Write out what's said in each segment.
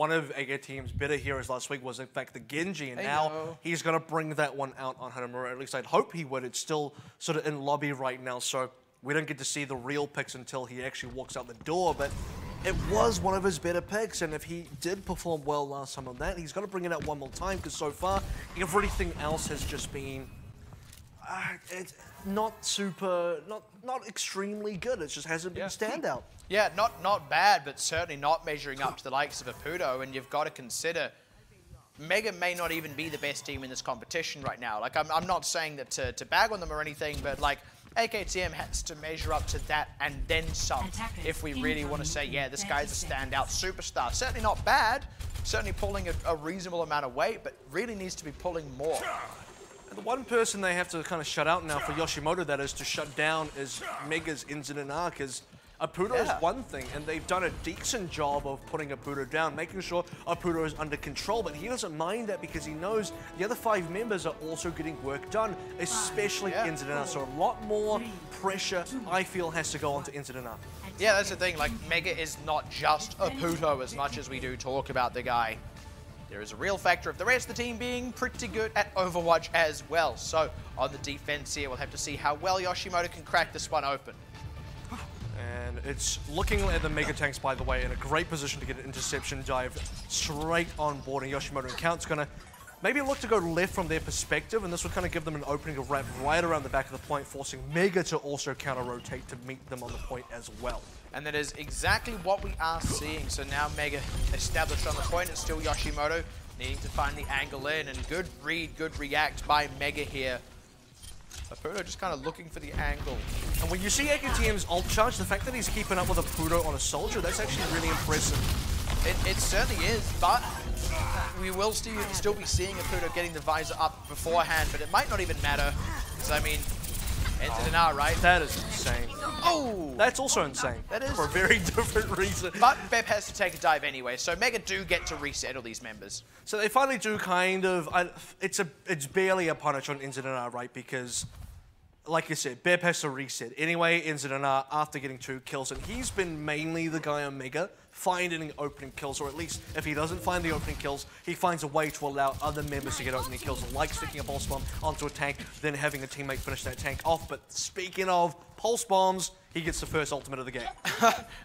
one of AKTM's better heroes last week was in fact the Genji, and now he's going to bring that one out on Hanamura. At least I'd hope he would. It's still sort of in lobby right now, so we don't get to see the real picks until he actually walks out the door, but it was one of his better picks, and if he did perform well last time on that, he's got to bring it out one more time, because so far, everything else has just been it's not super, not extremely good. It just hasn't been standout. Yeah, not bad, but certainly not measuring up to the likes of Apudo, and you've got to consider Mega may not even be the best team in this competition right now. Like, I'm not saying that to bag on them or anything, but like, AKTM has to measure up to that and then some if we really want to say, yeah, this guy's a standout superstar. Certainly not bad, certainly pulling a reasonable amount of weight, but really needs to be pulling more. And the one person they have to kind of shut out now for Yoshimoto, that is, to shut down is Mega's Incident Arc, is Apudo is one thing, and they've done a decent job of putting Apudo down, making sure Apudo is under control, but he doesn't mind that because he knows the other 5 members are also getting work done, especially Incident Arc. So a lot more pressure, I feel, has to go onto Incident Arc. Yeah, that's the thing. Like, Mega is not just Apudo as much as we do talk about the guy. There is a real factor of the rest of the team being pretty good at Overwatch as well. So on the defense here, we'll have to see how well Yoshimoto can crack this one open. And it's looking at the Mega Tanks, by the way, in a great position to get an interception dive straight on board. And Yoshimoto Encount's going to maybe look to go left from their perspective, and this would kind of give them an opening to wrap right around the back of the point, forcing Mega to also counter-rotate to meet them on the point as well. And that is exactly what we are seeing. So now Mega established on the point. It's still Yoshimoto needing to find the angle in, and good read, good react by Mega here. Apudo just kind of looking for the angle. And when you see AKTM's ult charge, the fact that he's keeping up with Apudo on a soldier, that's actually really impressive. It certainly is, but we will still be seeing Apudo getting the visor up beforehand, but it might not even matter, because I mean, Incident Arc, right? That is insane. Oh! That's also insane. That is. For a very different reason. But Beb has to take a dive anyway, so Mega do get to resettle these members. So they finally do kind of, it's barely a punish on Incident Arc, right? Because, like you said, Beb has to reset. Anyway, Incident Arc, after getting 2 kills, and he's been mainly the guy on Mega, finding opening kills, or at least if he doesn't find the opening kills, he finds a way to allow other members to get opening kills, like sticking a pulse bomb onto a tank, then having a teammate finish that tank off. But speaking of pulse bombs, he gets the first ultimate of the game.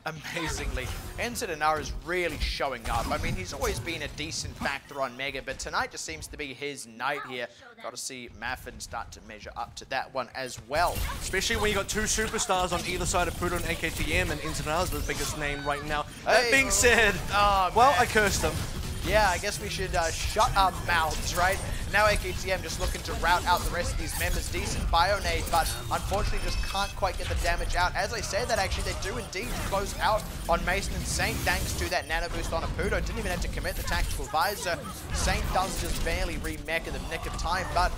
Amazingly. Incident Arc is really showing up. I mean, he's always been a decent factor on Mega, but tonight just seems to be his night here. Got to see Maffin start to measure up to that one as well. Especially when you got 2 superstars on either side of Apudo and AKTM, and Incident Arc is the biggest name right now. That being said, well, I cursed him. Yeah, I guess we should shut our mouths, right? Now AKTM just looking to route out the rest of these members. Decent Bionade, but unfortunately just can't quite get the damage out. As I said that, actually, they do indeed close out on Mason and Saint thanks to that nano boost on Apudo. Didn't even have to commit the tactical visor. Saint does just barely re-mech in the nick of time, but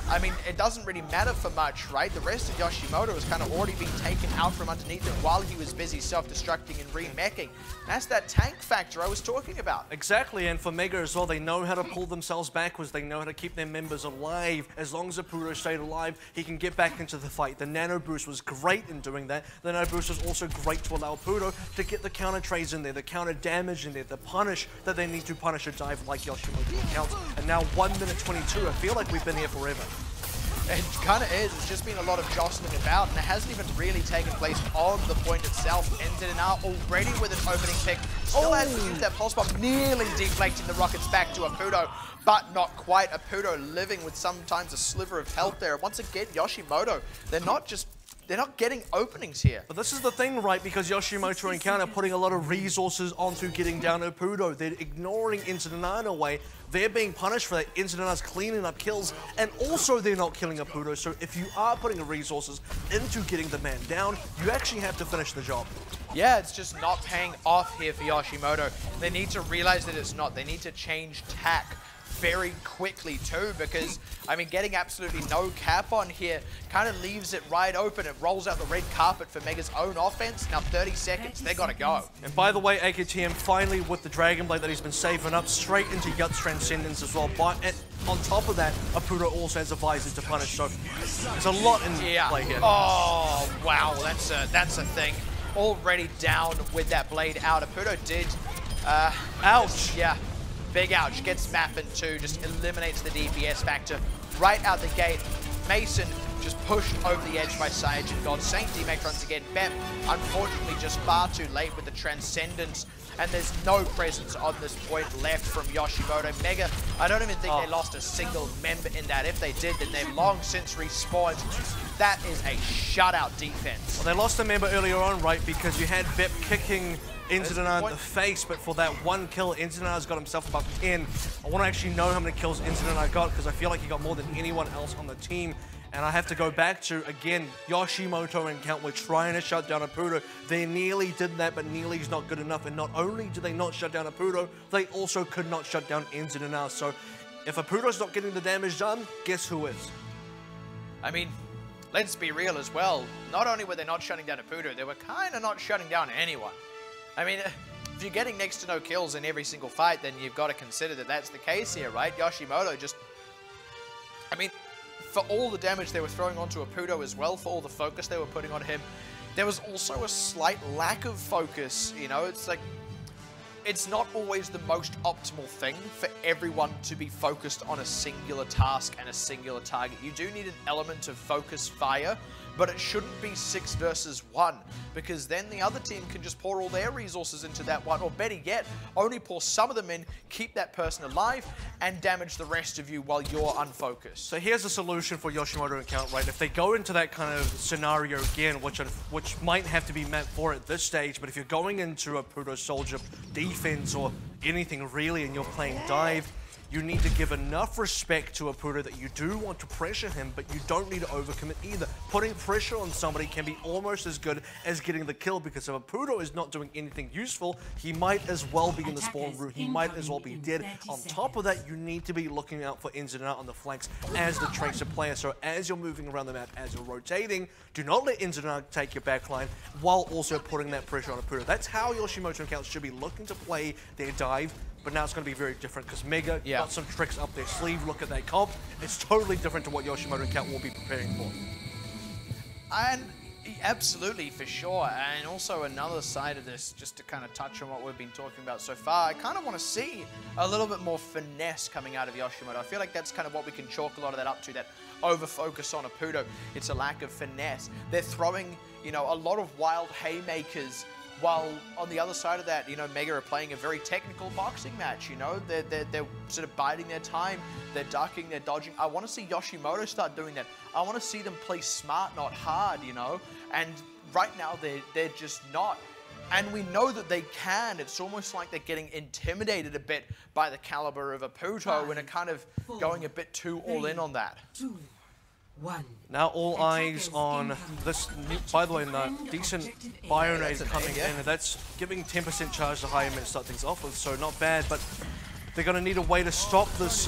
I mean, it doesn't really matter for much, right? The rest of Yoshimoto has kind of already been taken out from underneath him while he was busy self-destructing and re-meching. That's that tank factor I was talking about. Exactly, and for Mega as well, they know how to pull themselves backwards. They know how to keep their members alive. As long as Apudo stayed alive, he can get back into the fight. The nano boost was great in doing that. The nano boost was also great to allow Apudo to get the counter trades in there, the counter damage in there, the punish that they need to punish a dive like Yoshimoto Encounts. And now 1 minute 22, I feel like we've been here forever. It kind of is. It's just been a lot of jostling about, and it hasn't even really taken place on the point itself. Incident Arc already with an opening pick. Still has to use that pulse bomb, nearly deflecting the rockets back to Apudo, but not quite. Apudo living with sometimes a sliver of health there. Once again, Yoshimoto, they're not getting openings here. But this is the thing, right? Because Yoshimoto Encounter putting a lot of resources onto getting down Apudo. They're ignoring Incident Arc in a way. They're being punished for that. Incident Arc's cleaning up kills, and also they're not killing Apudo. So if you are putting the resources into getting the man down, you actually have to finish the job. Yeah, it's just not paying off here for Yoshimoto. They need to realize that it's not. They need to change tack very quickly too, because I mean, getting absolutely no cap on here kind of leaves it wide open. It rolls out the red carpet for Mega's own offense. Now 30 seconds, they gotta go. And by the way, AKTM finally with the Dragon Blade that he's been saving up straight into Yut's Transcendence as well. But on top of that, Apudo also has a visor to punish, so there's a lot in play here. Oh wow, that's a thing. Already down with that blade out. Apudo did Ouch. Yeah, big ouch. Gets Maffin too, just eliminates the DPS factor right out the gate. Mason just pushed over the edge by Sage and God. Saint D-Max runs again. Bep, unfortunately, just far too late with the Transcendence. And there's no presence on this point left from Yoshimoto. Mega, I don't even think they lost a single member in that. If they did, then they've long since respawned. That is a shutout defense. Well, they lost a member earlier on, right? Because you had Bep kicking Inzidana in the face, but for that one kill, Inzidana's got himself above 10. I want to actually know how many kills Inzidana got because I feel like he got more than anyone else on the team. And I have to go back to, again, Yoshimoto Encounт were trying to shut down Apudo. They nearly did that, but nearly's not good enough. And not only did they not shut down Apudo, they also could not shut down Inzidana. So if Apudo's not getting the damage done, guess who is? I mean, let's be real as well. Not only were they not shutting down Apudo, they were kind of not shutting down anyone. I mean, if you're getting next to no kills in every single fight, then you've got to consider that that's the case here, right? Yoshimoto just, I mean, for all the damage they were throwing onto Apudo as well, for all the focus they were putting on him, there was also a slight lack of focus. You know, it's like, it's not always the most optimal thing for everyone to be focused on a singular task and a singular target. You do need an element of focus fire, but it shouldn't be 6 versus 1, because then the other team can just pour all their resources into that one, or better yet, only pour some of them in, keep that person alive, and damage the rest of you while you're unfocused. So here's a solution for Yoshimoto Encounт, right? If they go into that kind of scenario again, which might have to be meant for at this stage, but if you're going into a Apudo Soldier defense or anything really and you're playing dive, you need to give enough respect to Apudo that you do want to pressure him, but you don't need to overcommit either. Putting pressure on somebody can be almost as good as getting the kill, because if Apudo is not doing anything useful, he might as well be in the spawn route. He might as well be dead. On top of that, you need to be looking out for Inzidana on the flanks as the Tracer player. So as you're moving around the map, as you're rotating, do not let Inzidana take your backline while also putting that pressure on Apudo. That's how Yoshimoto Encounts should be looking to play their dive. But now it's going to be very different because Mega got some tricks up their sleeve. Look at that comp. It's totally different to what Yoshimoto Encounт will be preparing for. And absolutely, for sure. And also another side of this, just to kind of touch on what we've been talking about so far, I kind of want to see a little bit more finesse coming out of Yoshimoto. I feel like that's kind of what we can chalk a lot of that up to, that over-focus on Apudo. It's a lack of finesse. They're throwing, you know, a lot of wild haymakers, while on the other side of that, you know, Mega are playing a very technical boxing match, you know. They're sort of biding their time, they're ducking, they're dodging. I want to see Yoshimoto start doing that. I want to see them play smart, not hard, you know. And right now, they're just not. And we know that they can. It's almost like they're getting intimidated a bit by the caliber of Apudo and are kind of going a bit too all in on that. Now all eyes on this, by the way, decent Bionade coming in, and that's giving 10% charge to high to start things off with, so not bad, but they're going to need a way to stop this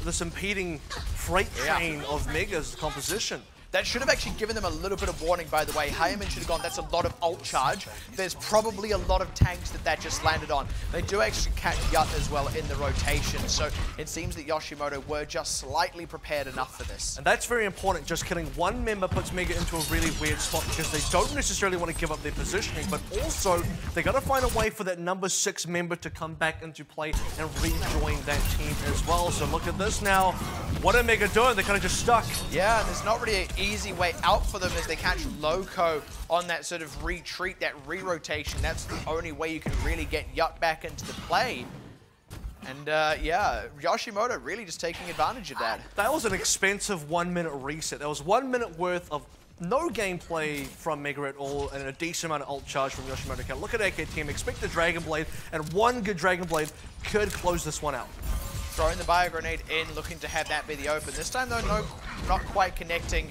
this impeding freight train of Mega's composition. That should have actually given them a little bit of warning, by the way. Hayaman should have gone, that's a lot of ult charge. There's probably a lot of tanks that just landed on. They do actually catch Yut as well in the rotation, so it seems that Yoshimoto were just slightly prepared enough for this. And that's very important. Just killing one member puts Mega into a really weird spot because they don't necessarily want to give up their positioning, but also they got to find a way for that number 6 member to come back into play and rejoin that team as well. So look at this now. What are Mega doing? They're kind of just stuck. Yeah, and there's not really an easy way out for them as they catch Loco on that sort of retreat, that re-rotation. That's the only way you can really get Yut back into the play. And yeah, Yoshimoto really just taking advantage of that. That was an expensive 1-minute reset. That was 1 minute worth of no gameplay from Mega at all and a decent amount of ult charge from Yoshimoto Encounт. Look at AK team, expect the Dragon Blade, and one good Dragon Blade could close this one out. Throwing the bio grenade in, looking to have that be the open. This time though, no, not quite connecting.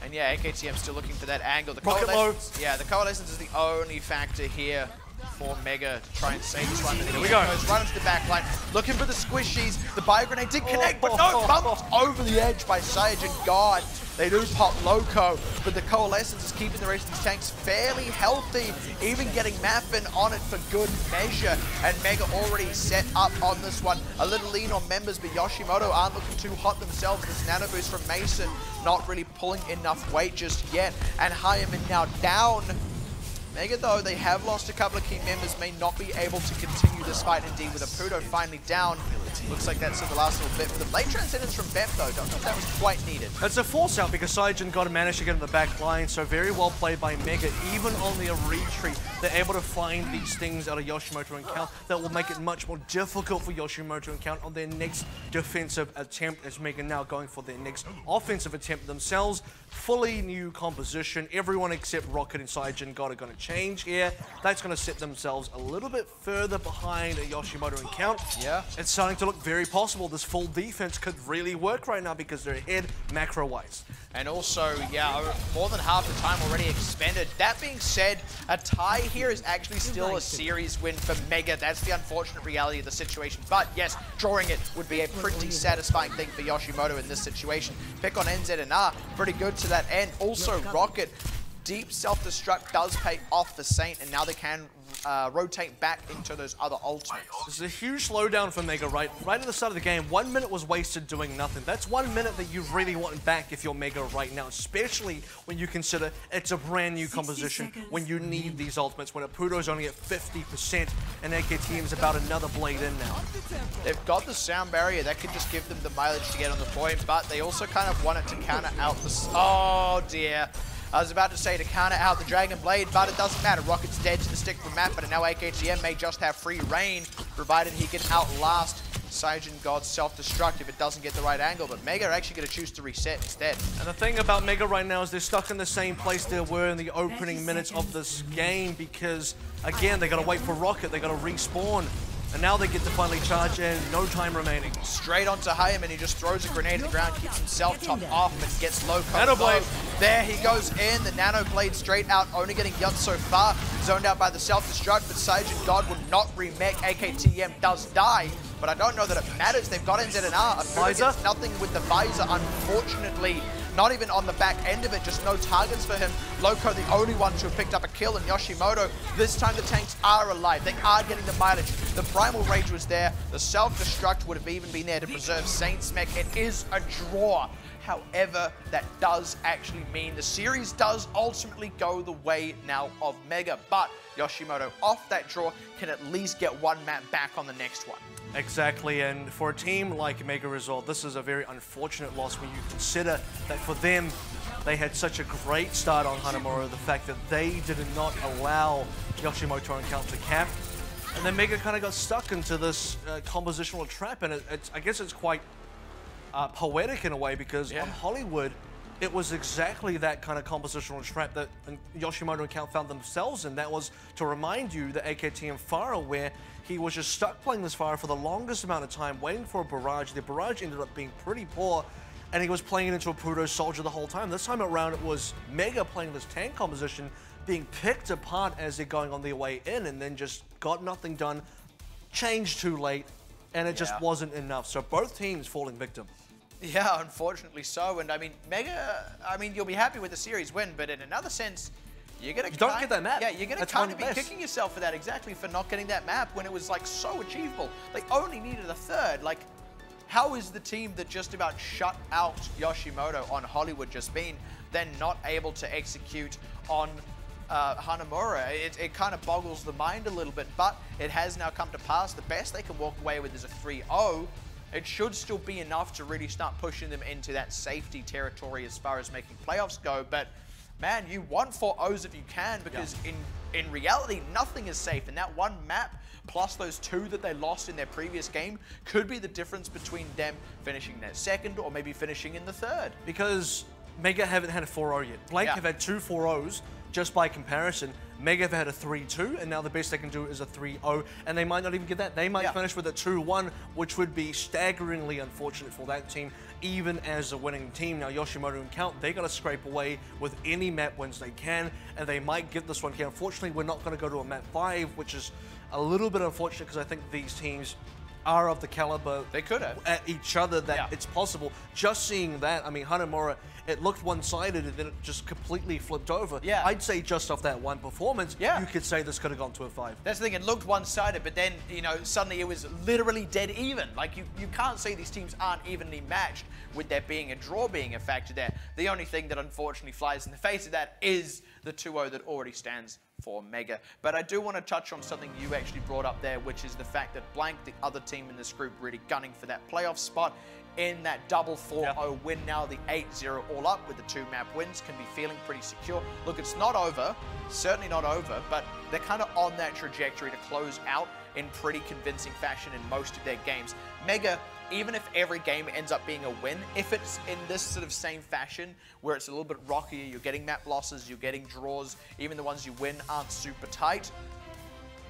And yeah, AKTM still looking for that angle. The Coalescence, yeah, the Coalescence is the only factor here for Mega to try and save this one. Here we go. Goes right into the back line, looking for the squishies. The bio grenade did connect, but no, bumped over the edge by Sage, and God, they do pop Loco, but the Coalescence is keeping the rest of these tanks fairly healthy, even getting Maffin on it for good measure, and Mega already set up on this one. A little lean on members, but Yoshimoto aren't looking too hot themselves. This nano boost from Mason not really pulling enough weight just yet, and Hayaman now down. Mega, though, they have lost a couple of key members, may not be able to continue this fight indeed with Apudo finally down. Looks like that's the last little bit for them. Late transcendence from Bep, though. Don't know if that was quite needed. It's a force out because Saijin got to manage to get in the back line, so very well played by Mega. Even on their retreat, they're able to find these things out of Yoshimoto Encounter that will make it much more difficult for Yoshimoto Encounter on their next defensive attempt, as Mega now going for their next offensive attempt themselves. Fully new composition. Everyone except Rocket and Saijin God are going to change here. That's going to set themselves a little bit further behind Yoshimoto Encounter. Yeah. It's starting to look very possible. This full defense could really work right now because they're ahead macro-wise. And also, yeah, more than half the time already expended. That being said, a tie here is actually still a series win for Mega. That's the unfortunate reality of the situation. But yes, drawing it would be a pretty satisfying thing for Yoshimoto in this situation. Pick on NZNR, pretty good to that end. Also, Rocket, deep self-destruct does pay off for Saint, and now they can rotate back into those other ultimates. This is a huge slowdown for Mega, right at the start of the game. 1 minute was wasted doing nothing. That's 1 minute that you really want back if you're Mega right now, especially when you consider it's a brand new composition, when you need these ultimates, when Apudo's only at 50% and AKTM is about another blade in now. They've got the sound barrier that could just give them the mileage to get on the point, but they also kind of want it to counter out the... Oh dear. I was about to say to counter out the Dragon Blade, but it doesn't matter. Rocket's dead to the stick from map, but now AKTM may just have free reign, provided he can outlast Saijin God's self-destruct if it doesn't get the right angle. But Mega are actually going to choose to reset instead. And the thing about Mega right now is they're stuck in the same place they were in the opening minutes of this game because, again, they got to wait for Rocket. They got to respawn. And now they get to finally charge in, no time remaining. Straight onto Hayam, and he just throws a grenade at the ground, keeps himself topped off, and gets low Nano Blade. There he goes in, the Nano Blade straight out, only getting yucked so far. Zoned out by the self-destruct, but Saijin God will not remech. AKTM does die, but I don't know that it matters. They've got NZNR. Visor? Nothing with the Visor, unfortunately. Not even on the back end of it, just no targets for him. Loco, the only one to have picked up a kill, and Yoshimoto, this time the tanks are alive. They are getting the mileage. The Primal Rage was there. The self-destruct would have even been there to preserve Saint's mech. It is a draw. However, that does actually mean the series does ultimately go the way now of Mega, but Yoshimoto off that draw can at least get one map back on the next one. Exactly, and for a team like Mega Result, this is a very unfortunate loss when you consider that for them, they had such a great start on Hanamura, the fact that they did not allow Yoshimoto Encounter to cap, and then Mega kind of got stuck into this compositional trap, and I guess it's quite poetic in a way, because on Hollywood, it was exactly that kind of compositional trap that Yoshimoto Encounter found themselves in. That was to remind you that AKTM Pharah, where he was just stuck playing this Pharah for the longest amount of time, waiting for a barrage. The barrage ended up being pretty poor, and he was playing it into a Apudo Soldier the whole time. This time around, it was Mega playing this tank composition, being picked apart as they're going on their way in, and then just got nothing done, changed too late, and it just wasn't enough. So both teams falling victim. Yeah, unfortunately so. And I mean, Mega, you'll be happy with the series win, but in another sense, you're going to don't get that map. Yeah, you're going to kind of be kicking yourself for that, exactly, for not getting that map when it was like so achievable. They only needed a third. Like, how is the team that just about shut out Yoshimoto on Hollywood just been then not able to execute on Hanamura? It kind of boggles the mind a little bit, but it has now come to pass. The best they can walk away with is a 3-0. It should still be enough to really start pushing them into that safety territory as far as making playoffs go. But man, you want 4-0s if you can, because in reality, nothing is safe. And that one map, plus those two that they lost in their previous game, could be the difference between them finishing their second or maybe finishing in the third. Because Mega haven't had a 4-0 yet. Blank have had two 4-0s. Just by comparison, Mega have had a 3-2, and now the best they can do is a 3-0, and they might not even get that. They might finish with a 2-1, which would be staggeringly unfortunate for that team, even as a winning team. Now, Yoshimoto Encounter, they got to scrape away with any map wins they can, and they might get this one here. Unfortunately, we're not going to go to a map 5, which is a little bit unfortunate, because I think these teams are of the caliber they could have at each other that it's possible. Just seeing that, I mean, Hanamura, it looked one-sided and then it just completely flipped over. Yeah. I'd say just off that one performance, you could say this could have gone to a 5. That's the thing, it looked one-sided, but then, you know, suddenly it was literally dead even. Like, you can't say these teams aren't evenly matched with there being a draw being a factor there. The only thing that unfortunately flies in the face of that is the 2-0 that already stands for Mega. But I do want to touch on something you actually brought up there, which is the fact that Blank, the other team in this group, really gunning for that playoff spot in that double 4-0 win now, the 8-0 all up with the 2-map wins, can be feeling pretty secure. Look, it's not over, certainly not over, but they're kind of on that trajectory to close out in pretty convincing fashion in most of their games. Mega, even if every game ends up being a win, if it's in this sort of same fashion where it's a little bit rockier, you're getting map losses, you're getting draws, even the ones you win aren't super tight.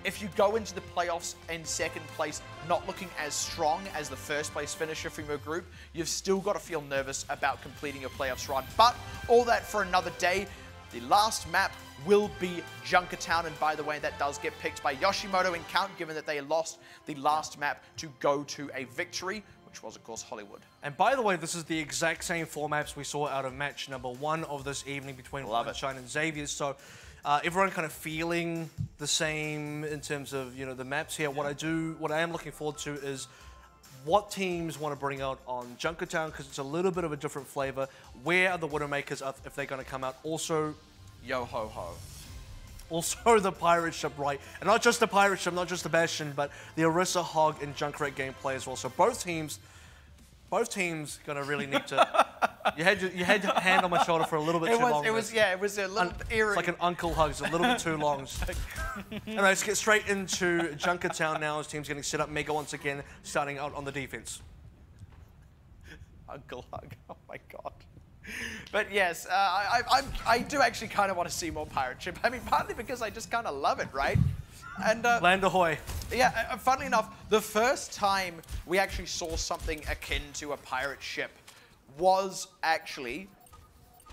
If you go into the playoffs in second place not looking as strong as the first place finisher from your group, you've still got to feel nervous about completing your playoffs run. But all that for another day. The last map will be Junkertown, and by the way, that does get picked by YOSHIMOTO ENCOUNT, given that they lost the last map to go to a victory, which was, of course, Hollywood. And by the way, this is the exact same 4 maps we saw out of match number 1 of this evening between Shine and Xavier. So everyone kind of feeling the same in terms of, you know, the maps here. What I am looking forward to is what teams want to bring out on Junkertown, because it's a little bit of a different flavor. Where are the Widowmakers if they're going to come out? Also, Yo-ho-ho. Also the pirate ship, right? And not just the pirate ship, not just the Bastion, but the Orisa, Hog, and Junkrat gameplay as well. So both teams gonna really need to. You had your hand on my shoulder for a little bit too long. It was a little eerie. It's like an uncle hug, it's a little bit too long. Anyway, let's get straight into Junkertown now. His team's getting set up. Mega once again starting out on the defense. Uncle hug. Oh my god. But yes, I do actually kind of want to see more pirate ship. I mean, partly because I just kind of love it, right? And Land ahoy. Yeah, funnily enough, the first time we actually saw something akin to a pirate ship was actually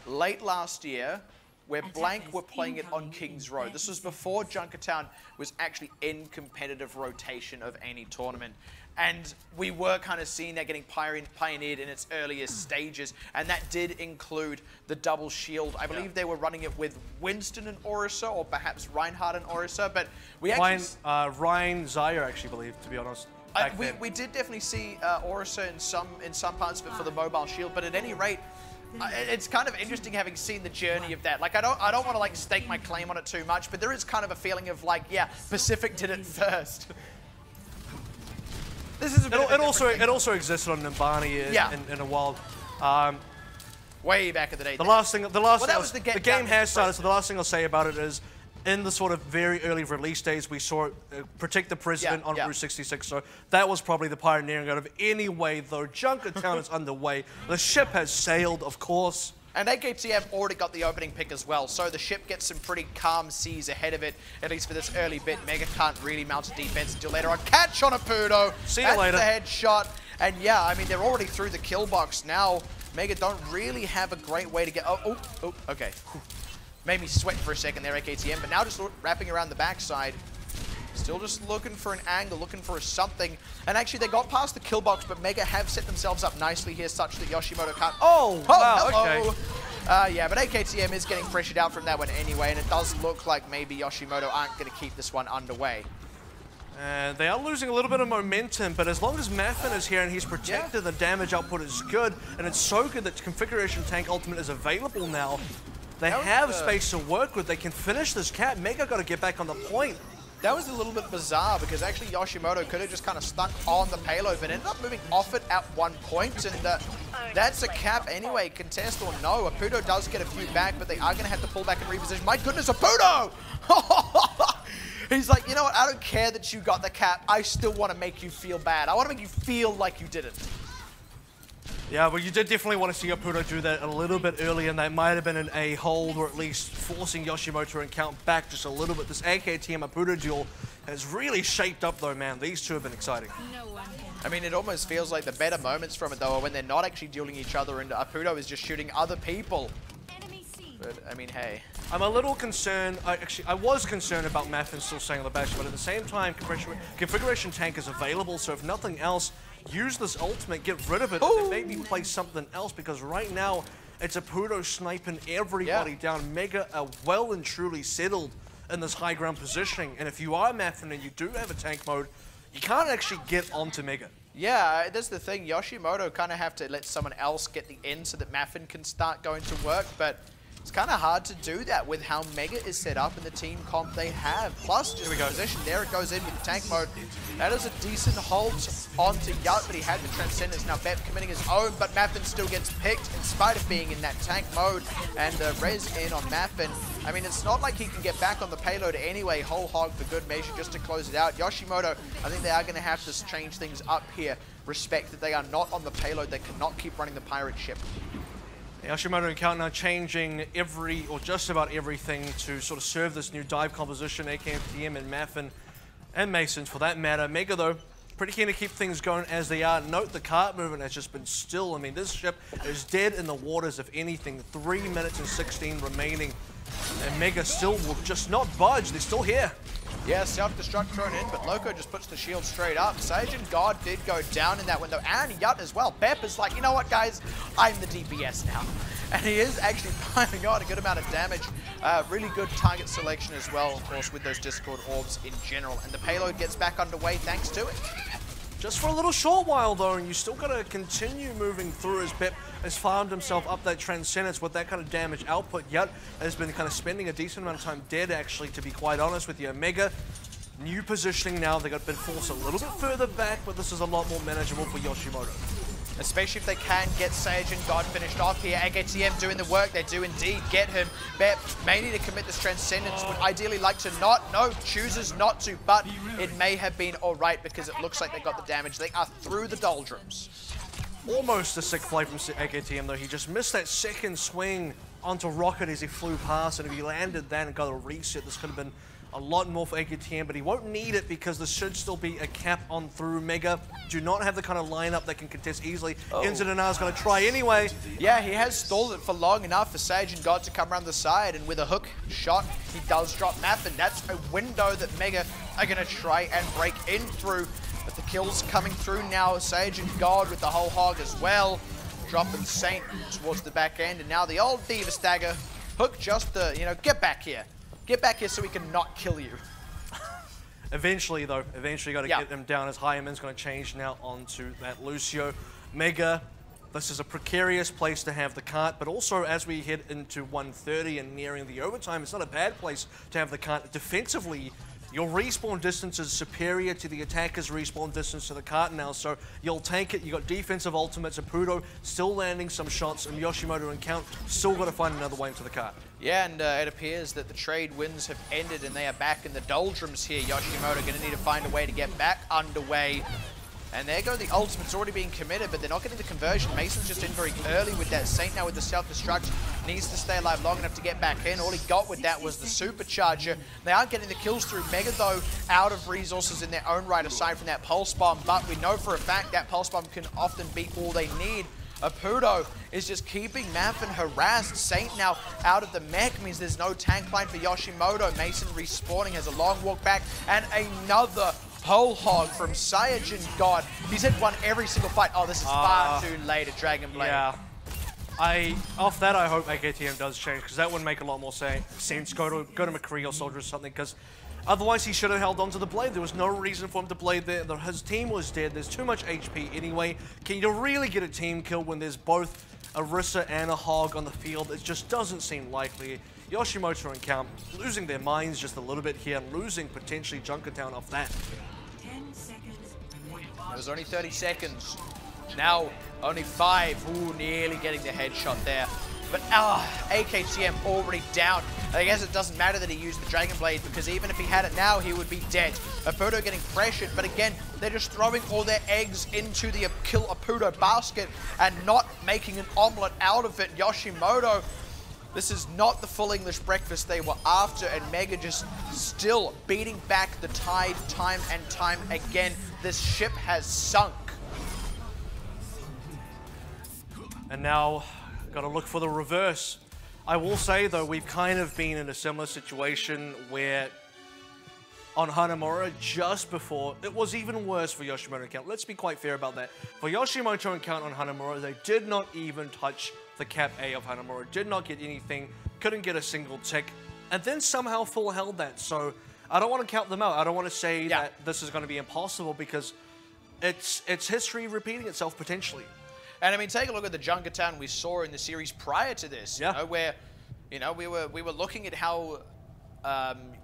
late last year, where Blank were playing it on King's Road. This was before Junkertown was actually in competitive rotation of any tournament. And we were kind of seeing that getting pioneered in its earliest stages, and that did include the double shield. I believe they were running it with Winston and Orisa, or perhaps Reinhardt and Orisa, but we actually... Ryan Zaire, actually believe, to be honest. We did definitely see Orisa in some parts of it for the mobile shield, but at any rate, it's kind of interesting having seen the journey of that. Like, I don't want to like stake my claim on it too much, but there is kind of a feeling of like, yeah, Pacific did it first. This is it also existed on Nimbani in a while. Way back in the day. The game has started, so the last thing I'll say about it is, in the sort of very early release days, we saw Protect the President on Route 66, so that was probably the pioneering out of any way, though Junkertown is underway. The ship has sailed, of course. And AKTM already got the opening pick as well, so the ship gets some pretty calm seas ahead of it, at least for this early bit. Mega can't really mount a defense until later on. Catch on a Pudo. See you later. That's the headshot. And yeah, I mean, they're already through the kill box now. Mega don't really have a great way to get... Oh, okay. Made me sweat for a second there, AKTM, but now just wrapping around the backside. Still just looking for an angle, looking for something. And actually, they got past the kill box, but Mega have set themselves up nicely here, such that YOSHIMOTO can't... Oh, wow, hello. okay. Yeah, but AKTM is getting pressured out from that one anyway, and it does look like maybe YOSHIMOTO aren't going to keep this one underway. And they are losing a little bit of momentum, but as long as Maffin is here and he's protected, the damage output is good, and it's so good that Configuration Tank Ultimate is available now. They have space to work with. They can finish this cap. Mega got to get back on the point. That was a little bit bizarre because actually YOSHIMOTO could have just kind of stuck on the payload, but ended up moving off it at one point, and that's a cap anyway, contest or no. Apudo does get a few back, but they are going to have to pull back and reposition. My goodness, Apudo! He's like, you know what, I don't care that you got the cap. I still want to make you feel bad. I want to make you feel like you didn't. Yeah, well, you did definitely want to see Apudo do that a little bit earlier, and that might have been a hold, or at least forcing YOSHIMOTO ENCOUNT back just a little bit. This AKTM Apudo duel has really shaped up, though, man. These two have been exciting. I mean, it almost feels like the better moments from it, though, are when they're not actually dueling each other, and Apudo is just shooting other people. But, I mean, hey. I'm a little concerned. I was concerned about Maffin still staying on the back, but at the same time, Configuration Tank is available, so if nothing else, use this ultimate, get rid of it, and maybe play something else, because right now, it's Apudo sniping everybody down. Mega are well and truly settled in this high ground positioning, and if you are Maffin and you do have a tank mode, you can't actually get onto Mega. Yeah, that's the thing. YOSHIMOTO kind of have to let someone else get the end so that Maffin can start going to work, but It's kind of hard to do that with how Mega is set up and the team comp they have. Plus, just the position, there it goes in with the tank mode. That is a decent hold onto Yut, but he had the Transcendence. Now Bep committing his own, but Maffin still gets picked in spite of being in that tank mode. And res in on Maffin. I mean, it's not like he can get back on the payload anyway. Whole hog for good measure just to close it out. YOSHIMOTO, I think they are going to have to change things up here. Respect that they are not on the payload. They cannot keep running the pirate ship. YOSHIMOTO Encounter now changing just about everything to sort of serve this new dive composition. AKTM and Maffin and Masons for that matter. Mega though, pretty keen to keep things going as they are. Note the cart movement has just been still. I mean, this ship is dead in the waters, if anything. 3 minutes and 16 remaining. And Mega still will just not budge. They're still here. Yeah, self-destruct thrown in, but Loco just puts the shield straight up. Sage and God did go down in that window, and Yut as well. Bep is like, you know what, guys? I'm the DPS now. And he is actually piling on a good amount of damage. Really good target selection as well, of course, with those Discord orbs in general. And the payload gets back underway thanks to it. Just for a little short while, though, and you still got to continue moving through as Bep has farmed himself up that Transcendence with that kind of damage output. Yut has been kind of spending a decent amount of time dead, actually, to be quite honest with you. Mega, new positioning now. They got been forced a little bit further back, but this is a lot more manageable for YOSHIMOTO. Especially if they can get Sage and God finished off here. AKTM doing the work. They do indeed get him. Bep may need to commit this Transcendence. Would ideally like to not. No, chooses not to. But it may have been all right because it looks like they got the damage. They are through the doldrums. Almost a sick play from AKTM, though. He just missed that second swing onto Rocket as he flew past. And if he landed that and got a reset, this could have been a lot more for AKTM, but he won't need it because there should still be a cap on through. Mega do not have the kind of lineup that can contest easily. Inzidane is going to try anyway. Yeah, he has stalled it for long enough for Sage and God to come around the side, and with a hook shot, he does drop Maffin. That's a window that Mega are going to try and break in through, but the kills coming through now. Sage and God with the whole hog as well, dropping Saint towards the back end, and now the old Diva Stagger. Hook just the, get back here. Get back here so we can not kill you. Eventually, though, got to get him down as Hyaman's going to change now onto that Lucio. Mega, this is a precarious place to have the cart, but also as we head into 1:30 and nearing the overtime, it's not a bad place to have the cart. Defensively, your respawn distance is superior to the attacker's respawn distance to the cart now, so you'll take it. You got defensive ultimates. Apudo still landing some shots, and YOSHIMOTO Encounter still got to find another way into the cart. Yeah, and it appears that the trade wins have ended and they are back in the doldrums here. YOSHIMOTO going to need to find a way to get back underway. And there go the ultimate's already being committed, but they're not getting the conversion. Mason's just in very early with that. Saint now with the self-destruct needs to stay alive long enough to get back in. All he got with that was the supercharger. They aren't getting the kills through. Mega, though, out of resources in their own right aside from that pulse bomb, but we know for a fact that pulse bomb can often be all they need. Apudo is just keeping Maffin harassed. Saint now out of the mech means there's no tank line for YOSHIMOTO. Mason respawning, has a long walk back, and another whole hog from Saiyajin God. He's hit one every single fight. Oh, this is far too late at Dragon Blade. Yeah. Off that, I hope AKTM does change, because that would make a lot more sense. Go to McCree or Soldier or something, because otherwise he should have held on to the blade. There was no reason for him to blade there. His team was dead. There's too much HP anyway. Can you really get a team kill when there's both Orisa and a hog on the field? It just doesn't seem likely. YOSHIMOTO Encounter losing their minds just a little bit here, and losing potentially Junkertown off that. 10 seconds. It was only 30 seconds. Now, only 5. Ooh, nearly getting the headshot there. But AKTM already down. I guess it doesn't matter that he used the Dragon Blade, because even if he had it now, he would be dead. Apudo getting pressured, but again, they're just throwing all their eggs into the kill Apudo basket and not making an omelet out of it. YOSHIMOTO, this is not the full English breakfast they were after, and Mega just still beating back the tide time and time again. This ship has sunk. And now, got to look for the reverse. I will say, though, we've kind of been in a similar situation where on Hanamura just before, it was even worse for YOSHIMOTO Encounter. Let's be quite fair about that. For YOSHIMOTO Encounter on Hanamura, they did not even touch the cap A of Hanamura, did not get anything, couldn't get a single tick, and then somehow full held that. So I don't want to count them out. I don't want to say that this is going to be impossible, because it's history repeating itself potentially. And I mean, take a look at the Junkertown we saw in the series prior to this, you know, where You know, we were looking at how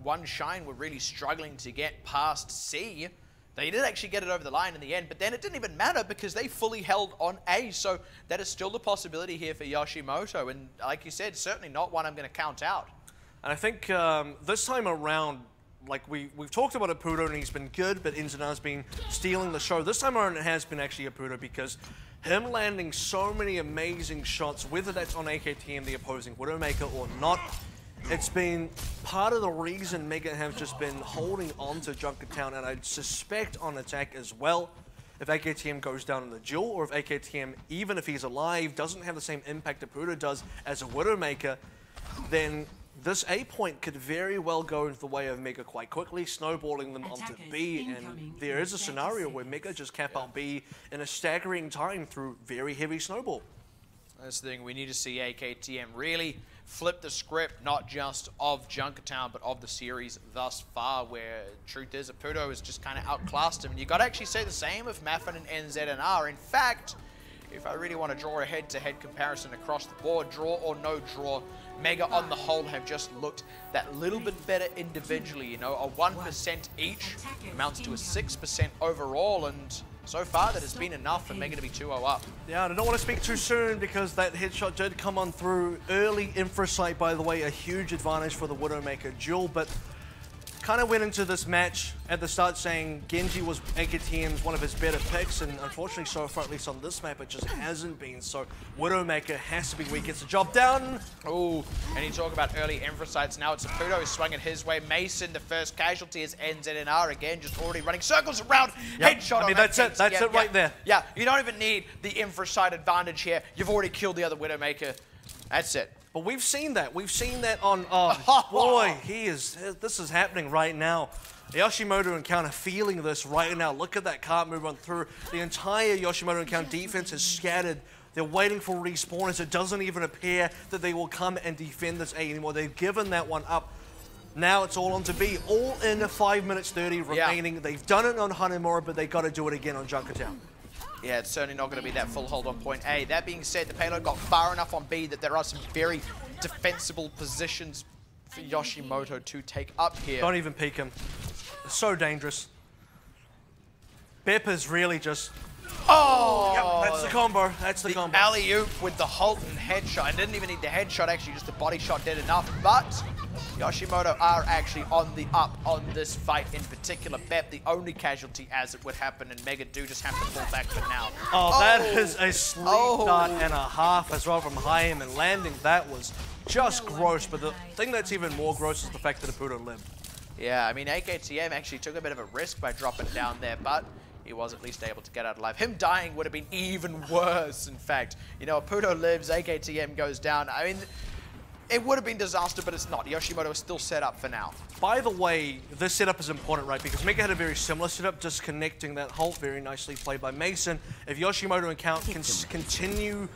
One Shine were really struggling to get past C. They did actually get it over the line in the end, but then it didn't even matter because they fully held on A. So that is still the possibility here for Yoshimoto. And like you said, certainly not one I'm going to count out. And I think this time around, like we've talked about Apudo and he's been good, but Inzana's been stealing the show. This time around it has been actually Apudo because him landing so many amazing shots, whether that's on AKTM, the opposing Widowmaker, or not, it's been part of the reason Mega have just been holding on to Junkertown, and I suspect on attack as well. If AKTM goes down in the duel, or if AKTM, even if he's alive, doesn't have the same impact Apudo does as a Widowmaker, then this A point could very well go into the way of Mega quite quickly, snowballing them onto B, and there is a scenario where Mega just cap out B in a staggering time through very heavy snowball. That's the thing, we need to see AKTM really flip the script, not just of Junkertown, but of the series thus far, where truth is, Apudo has just kind of outclassed him. And you got to actually say the same of Maffin and NZNR. In fact, if I really want to draw a head-to-head comparison across the board, draw or no draw, Mega on the whole have just looked that little bit better individually. You know, a 1% each amounts to a 6% overall, and so far that has been enough for Mega to be 2-0 up. Yeah, and I don't want to speak too soon because that headshot did come on through. Early Infrasight, by the way, a huge advantage for the Widowmaker duel, but kind of went into this match at the start saying Genji was AKTM's one of his better picks, and unfortunately so far, at least on this map, it just hasn't been. So Widowmaker has to be where he gets the job done. Oh, and you talk about early Infrasights. Now it's Apudo who's swung it his way. Mason, the first casualty, is NZNR again, just already running circles around. Yep. Headshot I mean, that's it. That's it right there. Yeah, you don't even need the Infrasight advantage here. You've already killed the other Widowmaker. That's it. But we've seen that. We've seen that on, oh boy, this is happening right now. The Yoshimoto Encounter feeling this right now. Look at that cart move on through. The entire Yoshimoto Encounter defense is scattered. They're waiting for respawners. It doesn't even appear that they will come and defend this A anymore. They've given that one up. Now it's all on to B. All in 5 minutes 30 remaining. Yeah. They've done it on Hanamura, but they got to do it again on Junkertown. Yeah, it's certainly not going to be that full hold on point A. That being said, the payload got far enough on B that there are some very defensible positions for Yoshimoto to take up here. Don't even peek him. It's so dangerous. Bep is really just... Oh! Yep, that's the combo. That's the combo. Alley-oop with the Holton headshot. I didn't even need the headshot, actually, just the body shot did enough. But Yoshimoto are actually on the up on this fight in particular. Bep, the only casualty as it would happen, and Mega do just have to fall back for now. Oh, that is a sleep dart and a half as well from Haim, and landing that was just gross. But the thing that's even more gross is the fact that Apudo lived. Yeah, I mean, AKTM actually took a bit of a risk by dropping down there, but he was at least able to get out alive. Him dying would have been even worse, in fact. You know, Apudo lives, AKTM goes down. I mean, it would have been disaster, but it's not. Yoshimoto is still set up for now. By the way, this setup is important, right? Because Mega had a very similar setup, just connecting that Holt, very nicely played by Mason. If Yoshimoto Encounter can continue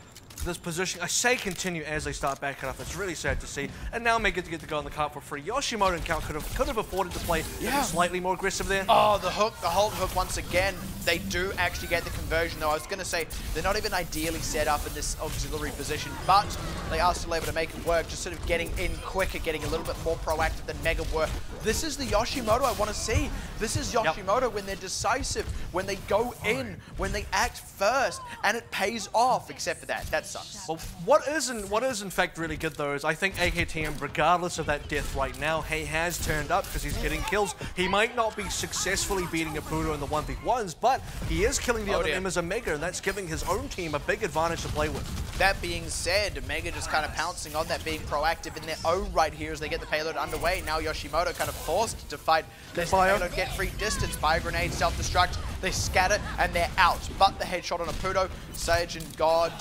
this position, I say continue as they start backing up, it's really sad to see. And now Mega get to go on the cart for free. Yoshimoto Encounter could have afforded to play slightly more aggressive there. Oh, the hook, the Holt hook once again. They do actually get the conversion, though. I was going to say, they're not even ideally set up in this auxiliary position, but they are still able to make it work, just sort of getting in quicker, getting a little bit more proactive than Mega were. This is the Yoshimoto I want to see. This is Yoshimoto when they're decisive, when they go in, when they act first, and it pays off, except for that. That sucks. Well, what is in fact really good, though, is I think AKTM, regardless of that death right now, he has turned up because he's getting kills. He might not be successfully beating Apudo in the 1v1s, but he is killing the other members of Mega, and that's giving his own team a big advantage to play with. That being said, Mega just kind of pouncing on that, being proactive in their own right here as they get the payload underway. Now Yoshimoto kind of forced to fight this payload, get free distance. Bio grenade, self-destruct, they scatter, and they're out. But the headshot on Apudo, Sage and God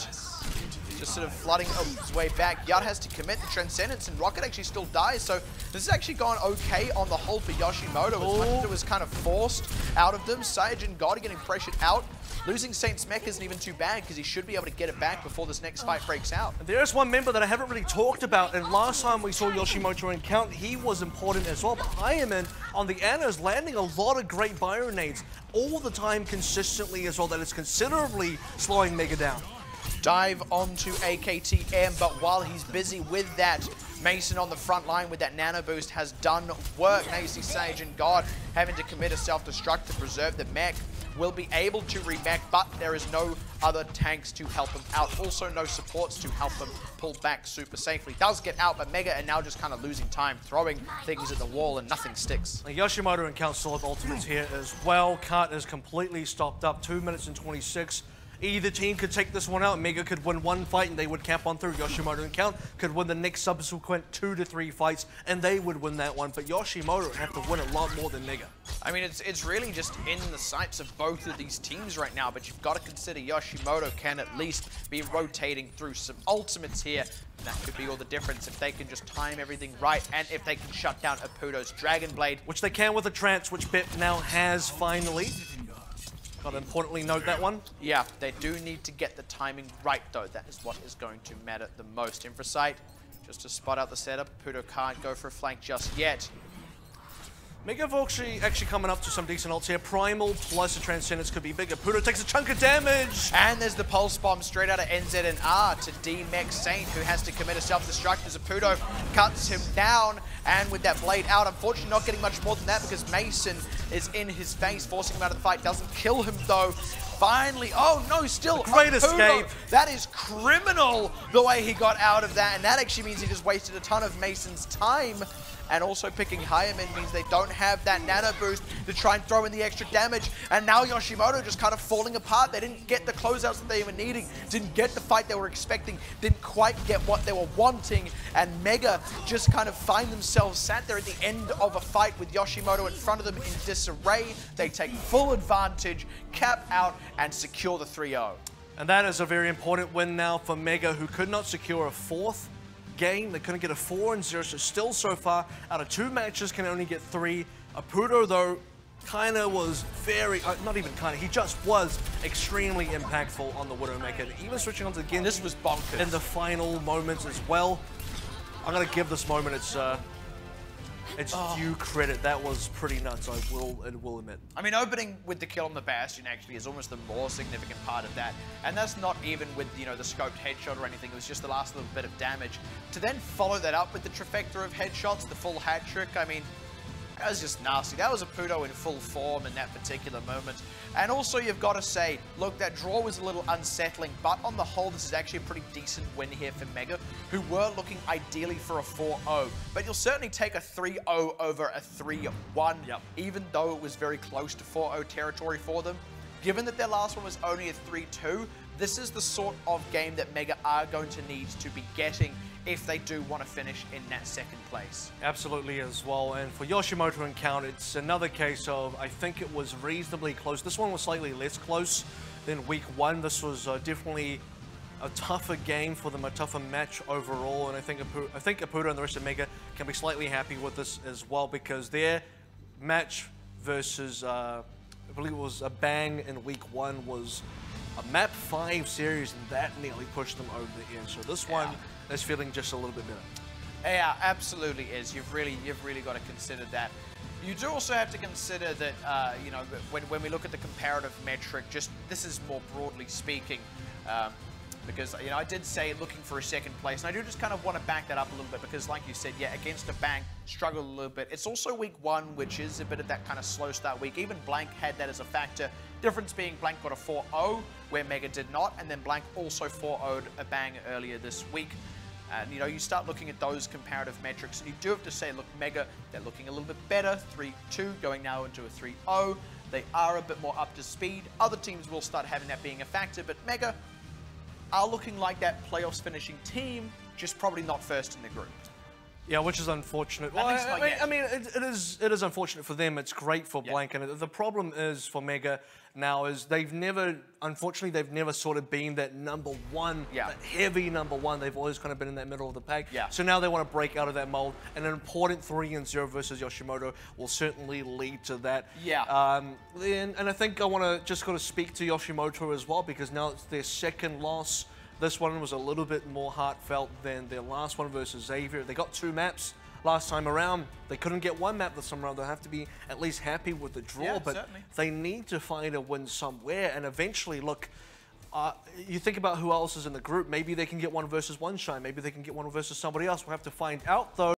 just sort of flooding his way back. Yard has to commit the Transcendence, and Rocket actually still dies, so this is actually gone okay on the whole for Yoshimoto. As much as it was kind of forced out of them, Sage and God are getting pressured out. Losing Saint Smek isn't even too bad because he should be able to get it back before this next fight breaks out. There's one member that I haven't really talked about, and last time we saw Yoshimoto Encounter, he was important as well. But Ironman on the Ana is landing a lot of great bio nades all the time consistently as well, that is considerably slowing Mega down. Dive onto AKTM, but while he's busy with that, Mason on the front line with that nano boost has done work. Now you see Sage and God having to commit a self-destruct to preserve the mech. Will be able to remech, but there is no other tanks to help him out. Also no supports to help him pull back super safely. Does get out, but Mega are now just kind of losing time, throwing things at the wall and nothing sticks. YOSHIMOTO Encounts still have ultimates here as well. Cut is completely stopped up, 2 minutes and 26. Either team could take this one out. Mega could win one fight and they would cap on through. YOSHIMOTO Encount could win the next subsequent 2 to 3 fights and they would win that one. But YOSHIMOTO would have to win a lot more than Mega. I mean, it's really just in the sights of both of these teams right now, but you've got to consider YOSHIMOTO can at least be rotating through some ultimates here. And that could be all the difference if they can just time everything right and if they can shut down Apudo's Dragon Blade. Which they can with the trance, which Bip now has finally. Got to importantly note that one. Yeah, they do need to get the timing right, though. That is what is going to matter the most. Infrasight, just to spot out the setup. Apudo can't go for a flank just yet. Mega actually coming up to some decent ults here. Primal plus the Transcendence could be bigger. Apudo takes a chunk of damage. And there's the Pulse Bomb straight out of NZNR to D-Mech Saint, who has to commit a self-destruct as Apudo cuts him down. And with that blade out, unfortunately not getting much more than that because Mason is in his face, forcing him out of the fight. Doesn't kill him, though. Finally, oh no, still great escape. That is criminal, the way he got out of that. And that actually means he just wasted a ton of Mason's time. And also picking Hireman means they don't have that nano boost to try and throw in the extra damage. And now YOSHIMOTO just kind of falling apart. They didn't get the closeouts that they were needing, didn't get the fight they were expecting, didn't quite get what they were wanting. And Mega just kind of find themselves sat there at the end of a fight with YOSHIMOTO in front of them in disarray. They take full advantage, cap out, and secure the 3-0. And that is a very important win now for Mega, who could not secure a 4th game. They couldn't get a 4-0, so still so far out of 2 matches can only get 3. Apudo though kind of was very, not even kind of, he just was extremely impactful on the Widowmaker. Even switching onto the Genji, this was bonkers in the final moments as well. I'm gonna give this moment its due credit. That was pretty nuts, I will admit. I mean, opening with the kill on the Bastion actually is almost the more significant part of that. And that's not even with, you know, the scoped headshot or anything. It was just the last little bit of damage. To then follow that up with the trifecta of headshots, the full hat trick, I mean, that was just nasty. That was Apudo in full form in that particular moment. And also you've got to say, look, that draw was a little unsettling, but on the whole, this is actually a pretty decent win here for Mega, who were looking ideally for a 4-0. But you'll certainly take a 3-0 over a 3-1, even though it was very close to 4-0 territory for them. Given that their last one was only a 3-2, this is the sort of game that Mega are going to need to be getting if they do want to finish in that 2nd place. Absolutely as well. And for YOSHIMOTO Encount, it's another case of, I think it was reasonably close. This one was slightly less close than week 1. This was definitely a tougher game for them, a tougher match overall. And I think Apudo and the rest of Mega can be slightly happy with this as well, because their match versus, I believe it was a Bang in week 1, was a map 5 series, and that nearly pushed them over the edge. So this one is feeling just a little bit better. Yeah, absolutely is. You've really got to consider that. You do also have to consider that, you know, when we look at the comparative metric, just this is more broadly speaking, because, you know, I did say looking for a 2nd place, and I do just kind of want to back that up a little bit because, like you said, yeah, against a Bang, struggled a little bit. It's also week 1, which is a bit of that kind of slow start week. Even Blank had that as a factor. Difference being Blank got a 4-0, where Mega did not, and then Blank also 4-0'd a Bang earlier this week. And, you know, you start looking at those comparative metrics, and you do have to say, look, Mega, they're looking a little bit better, 3-2, going now into a 3-0. They are a bit more up to speed. Other teams will start having that being a factor, but Mega are looking like that playoffs finishing team, just probably not first in the group. Yeah, which is unfortunate. Well, I mean, it is unfortunate for them. It's great for Blank, and the problem is for Mega now is unfortunately, they've never sort of been that #1, that heavy #1. They've always kind of been in that middle of the pack. So now they want to break out of that mold, and an important 3-0 versus YOSHIMOTO will certainly lead to that. And I think I want to just kind of speak to YOSHIMOTO as well, because now it's their 2nd loss. This one was a little bit more heartfelt than their last one versus Xavier. They got 2 maps last time around. They couldn't get 1 map this time around. They'll have to be at least happy with the draw, but they need to find a win somewhere. And eventually, look, You think about who else is in the group. Maybe they can get one versus one Shine. Maybe they can get one versus somebody else. We'll have to find out, though.